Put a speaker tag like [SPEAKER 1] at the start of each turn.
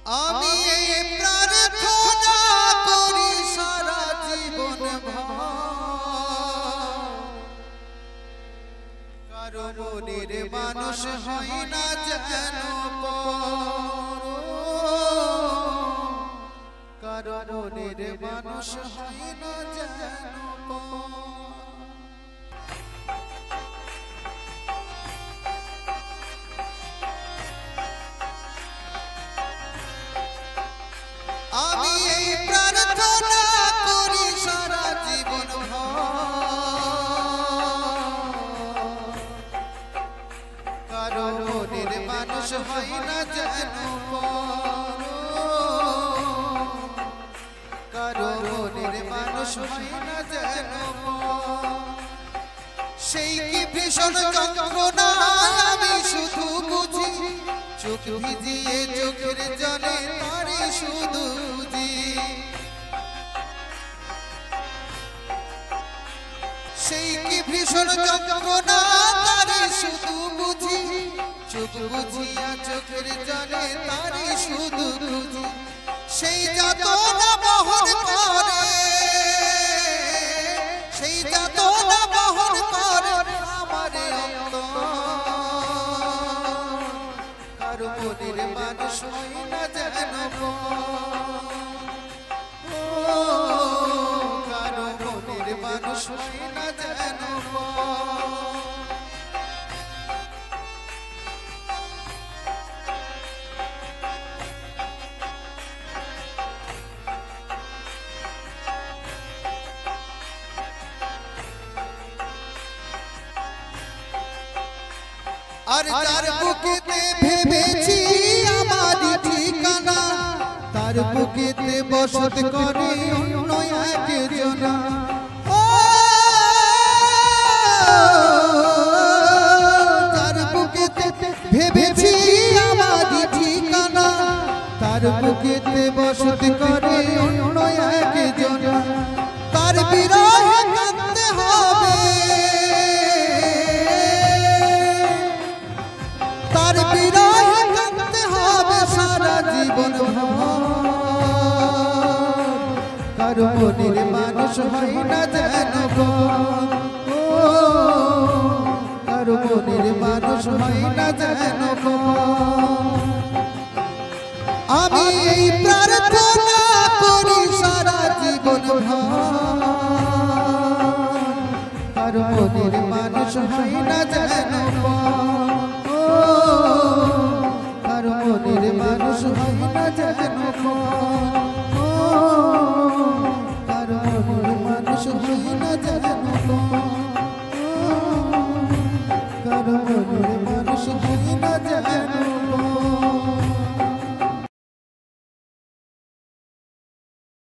[SPEAKER 1] আমি এই প্রার্থনা করি সারা জীবন কারো মনের মানুষ হয় না যেন কারো মনের মানুষ হয় না যেন আমি এই প্রার্থনা করি সারা জীবন কারো মনের মানুষ হয় না যেন কারো মনের মানুষ হয় না যেন সেই কি ভীষণ যন্ত্রণা আমি শুধু বুঝি চোখ ভিজিয়ে চোখের জলে তারে শুধু বুঝি সেই কি ভীষণ যন্ত্রণা তারে শুধু বুঝি চোখ বুঝিয়া চোখের জলে তারে শুধু বুঝি সেই যাতনা বহন করে সেই যাতনা বহন করে আমারে কারো মনের মানুষ হয় না যেন কারো মনের মানুষ হয় না যেন আর যার বুকেতে ভেবেছি আমারই ঠিকানা তার বুকেতে বসত করে অন্য একজনা যার বুকেতে ভেবেছি আমারই ঠিকানা তার বুকেতে বসত করে অন্য একজনা তার বিরহে কাঁদতে হবে তার বিরহে কাঁদতে হবে সারা জীবন কারো মনের মানুষ হয় না যেন কারো মনের মানুষ হয় না যেন আমি এই প্রার্থনা করি সারা জীবন কারো মনের মানুষ হয় না যেন কারো মনের মানুষ হয় না যেন